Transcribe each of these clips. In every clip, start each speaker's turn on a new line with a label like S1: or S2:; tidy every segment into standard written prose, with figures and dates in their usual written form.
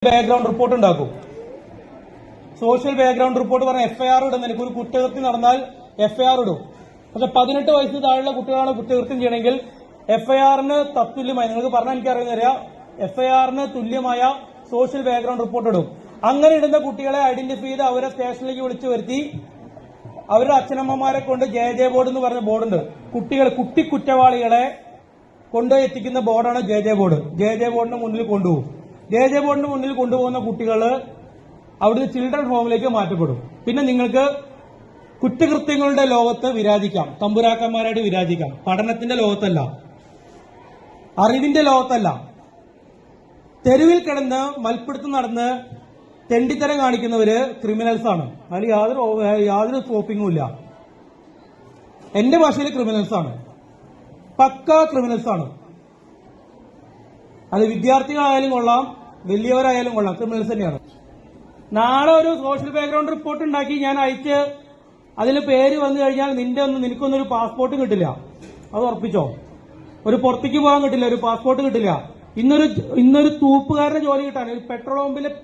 S1: Background report ഉണ്ടാക്കും. Social background report പറഞ്ഞ FIR ഇടുന്ന ഒരു കുറ്റകൃത്യം നടന്നാൽ എഫ്ഐആർ ഇടും. പക്ഷെ 18 വയസ്സിന് താഴെയുള്ള കുട്ടികളാണ് കുറ്റകൃത്യം ചെയ്യണമെങ്കിൽ എഫ്ഐആറിന് തത്തുല്യമായി, നിങ്ങൾക്ക് പറഞ്ഞാൽ എനിക്കറിയുന്നറിയാം, എഫ്ഐആറിന് തുല്യമായ സോഷ്യൽ ബാക്ക്ഗ്രൗണ്ട് റിപ്പോർട്ട് ഇടും. അങ്ങനെ ഇടുന്ന കുട്ടികളെ ഐഡന്റിഫൈ ചെയ്ത് അവരെ സ്റ്റേഷനിലേക്ക് വിളിച്ചു വരുത്തി അവരുടെ അച്ഛനമ്മമാരെ കൊണ്ട് ജെ ബോർഡ് എന്ന് പറഞ്ഞ ബോർഡുണ്ട്. കുട്ടി കുറ്റവാളികളെ കൊണ്ടുപോയി എത്തിക്കുന്ന ബോർഡാണ് ജെ ബോർഡ്. ജെ ബോർഡിന് മുന്നിൽ കൊണ്ടുപോകും. ജെ ബോർഡിന് മുന്നിൽ കൊണ്ടുപോകുന്ന കുട്ടികൾ അവിടുന്ന് ചിൽഡ്രൻ ഹോമിലേക്ക് മാറ്റപ്പെടും. പിന്നെ നിങ്ങൾക്ക് കുറ്റകൃത്യങ്ങളുടെ ലോകത്ത് വിരാജിക്കാം, തമ്പുരാക്കന്മാരായിട്ട് വിരാജിക്കാം. പഠനത്തിന്റെ ലോകത്തല്ല, അറിവിന്റെ ലോകത്തല്ല. തെരുവിൽ കിടന്ന് മൽപ്പിടുത്തം നടന്ന് തെണ്ടിത്തരം കാണിക്കുന്നവര് ക്രിമിനൽസ് ആണ്. അതിൽ യാതൊരു സ്കോപ്പിംഗും ഇല്ല. എന്റെ ഭാഷയിൽ ക്രിമിനൽസ് ആണ്, പക്കാ ക്രിമിനൽസ് ആണ്. അത് വിദ്യാർത്ഥികളായാലും കൊള്ളാം, വലിയവരായാലും കൊള്ളാം, ക്രിമിനൽസ് തന്നെയാണ്. നാളെ ഒരു സോഷ്യൽ ബാക്ക്ഗ്രൗണ്ട് റിപ്പോർട്ട് ഉണ്ടാക്കി ഞാൻ അയച്ച് അതിൽ പേര് വന്നു കഴിഞ്ഞാൽ നിനക്കൊന്നും ഒരു പാസ്പോർട്ട് കിട്ടില്ല. അത് ഉറപ്പിച്ചോ. ഒരു പുറത്തേക്ക് പോകാൻ കിട്ടില്ല, ഒരു പാസ്പോർട്ട് കിട്ടില്ല. ഇന്നൊരു തൂപ്പുകാരന്റെ ജോലി കിട്ടാൻ, ഒരു പെട്രോൾ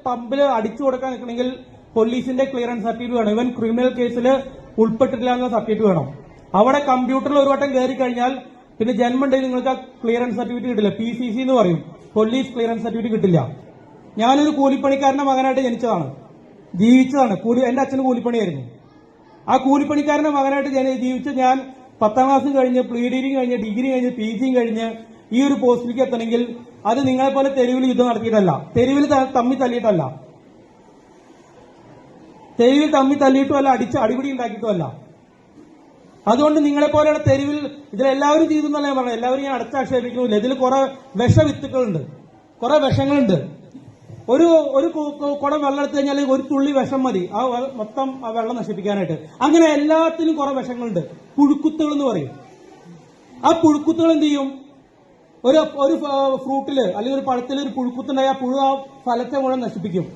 S1: പമ്പിൽ അടിച്ചു കൊടുക്കാൻ നിൽക്കണമെങ്കിൽ പോലീസിന്റെ ക്ലിയറൻസ് സർട്ടിഫിക്കറ്റ് വേണം. ഇവൻ ക്രിമിനൽ കേസിൽ ഉൾപ്പെട്ടിട്ടില്ല എന്ന സർട്ടിഫിക്കറ്റ് വേണം. അവിടെ കമ്പ്യൂട്ടറിൽ ഒരു വട്ടം കയറി കഴിഞ്ഞാൽ പിന്നെ ജന്മമുണ്ടെങ്കിൽ നിങ്ങൾക്ക് ആ ക്ലിയറൻസ് സർട്ടിഫിക്കറ്റ് കിട്ടില്ല. PCC എന്ന് പറയും, പോലീസ് ക്ലിയറൻസ് സർട്ടിഫിക്കറ്റ് കിട്ടില്ല. ഞാനൊരു കൂലിപ്പണിക്കാരന്റെ മകനായിട്ട് ജനിച്ചതാണ്, ജീവിച്ചതാണ്. എന്റെ അച്ഛന് കൂലിപ്പണിയായിരുന്നു. ആ കൂലിപ്പണിക്കാരന്റെ മകനായിട്ട് ജീവിച്ച് ഞാൻ 10ാം ക്ലാസ് കഴിഞ്ഞ്, പ്രീഡിഗ്രി കഴിഞ്ഞ്, ഡിഗ്രി കഴിഞ്ഞ്, PG കഴിഞ്ഞ് ഈ ഒരു പോസ്റ്റിലേക്ക് എത്തണമെങ്കിൽ അത് നിങ്ങളെപ്പോലെ തെരുവിൽ യുദ്ധം നടത്തിയിട്ടല്ല, തെരുവിൽ തമ്മി തല്ലിയിട്ടല്ല, തെരുവിൽ തമ്മി തല്ലിയിട്ടുമല്ല, അടിപിടി ഉണ്ടാക്കിയിട്ടുമല്ല. അതുകൊണ്ട് നിങ്ങളെപ്പോലെയുള്ള തെരുവിൽ ഇതിലെല്ലാവരും ചെയ്തു എന്നല്ല ഞാൻ പറഞ്ഞത്. എല്ലാവരും ഞാൻ അടച്ചാക്ഷേപിക്കുന്നില്ല. ഇതിൽ കുറെ വിഷവിത്തുക്കളുണ്ട്, കുറെ വിഷങ്ങളുണ്ട്. ഒരു കുടം വെള്ളം എടുത്തു കഴിഞ്ഞാൽ ഒരു തുള്ളി വിഷം മതി ആ മൊത്തം ആ വെള്ളം നശിപ്പിക്കാനായിട്ട്. അങ്ങനെ എല്ലാത്തിനും കുറെ വിഷങ്ങളുണ്ട്. പുഴുക്കുത്തുകൾ എന്ന് പറയും. ആ പുഴുക്കുത്തുകൾ എന്ത് ചെയ്യും? ഒരു ഫ്രൂട്ടില് അല്ലെങ്കിൽ ഒരു പഴത്തിൽ ഒരു പുഴുക്കുത്തുണ്ടായി ആ പുഴു ആ ഫലത്തെ മുഴുവൻ നശിപ്പിക്കും.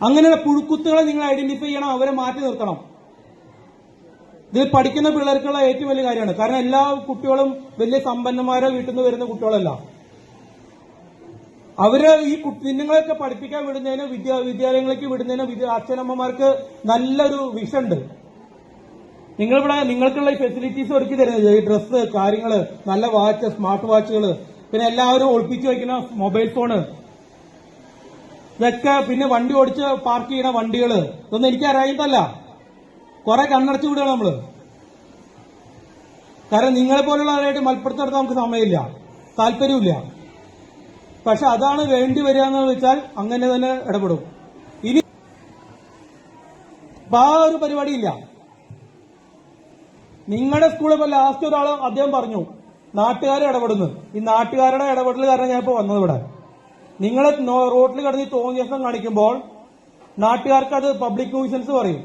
S1: അങ്ങനെയുള്ള പുഴുക്കുത്തുകളെ നിങ്ങൾ ഐഡന്റിഫൈ ചെയ്യണം, അവരെ മാറ്റി നിർത്തണം. ഇത് പഠിക്കുന്ന പിള്ളേർക്കുള്ള ഏറ്റവും വലിയ കാര്യമാണ്. കാരണം എല്ലാ കുട്ടികളും വലിയ സമ്പന്നന്മാരെ വീട്ടിൽ നിന്ന് വരുന്ന കുട്ടികളല്ല. അവര് ഈ നിങ്ങളൊക്കെ പഠിപ്പിക്കാൻ വിടുന്നതിന്, വിദ്യാലയങ്ങളിലേക്ക് വിടുന്നതിന് അച്ഛനമ്മമാർക്ക് നല്ലൊരു വിഷനുണ്ട്. നിങ്ങൾക്കുള്ള ഈ ഫെസിലിറ്റീസ് ഒരുക്കി തരുന്നത്, ഈ ഡ്രസ്സ്, കാര്യങ്ങള്, നല്ല വാച്ച്, സ്മാർട്ട് വാച്ചുകള്, പിന്നെ എല്ലാവരും ഒളിപ്പിച്ചു വയ്ക്കുന്ന മൊബൈൽ ഫോണ്, ഇതൊക്കെ, പിന്നെ വണ്ടി ഓടിച്ച് പാർക്ക് ചെയ്യുന്ന വണ്ടികള്, ഇതൊന്നും എനിക്ക് അറിയുന്നതല്ല. കുറെ കണ്ണടച്ചു വിടുകയാണ് നമ്മള്. കാരണം നിങ്ങളെ പോലുള്ള ആളായിട്ട് മൽപ്പിടുത്തം നടത്താൻ നമുക്ക് സമയമില്ല, താല്പര്യമില്ല. പക്ഷെ അതാണ് വേണ്ടി വരിക എന്ന് വെച്ചാൽ അങ്ങനെ തന്നെ ഇടപെടും. ഇനി ആ ഒരു പരിപാടിയില്ല. നിങ്ങളുടെ സ്കൂളിൽ ഇപ്പോൾ ലാസ്റ്റ് ഒരാള് അദ്ദേഹം പറഞ്ഞു നാട്ടുകാരെ ഇടപെടുന്നു. ഈ നാട്ടുകാരുടെ ഇടപെടൽ കാരണം ഞാൻ ഇപ്പോൾ വന്നത് ഇവിടെ. നിങ്ങൾ റോഡിൽ കിടന്ന് തോന്നിയ ദിവസം കാണിക്കുമ്പോൾ നാട്ടുകാർക്ക് അത് പബ്ലിക് ന്യൂസൻസ് പറയും.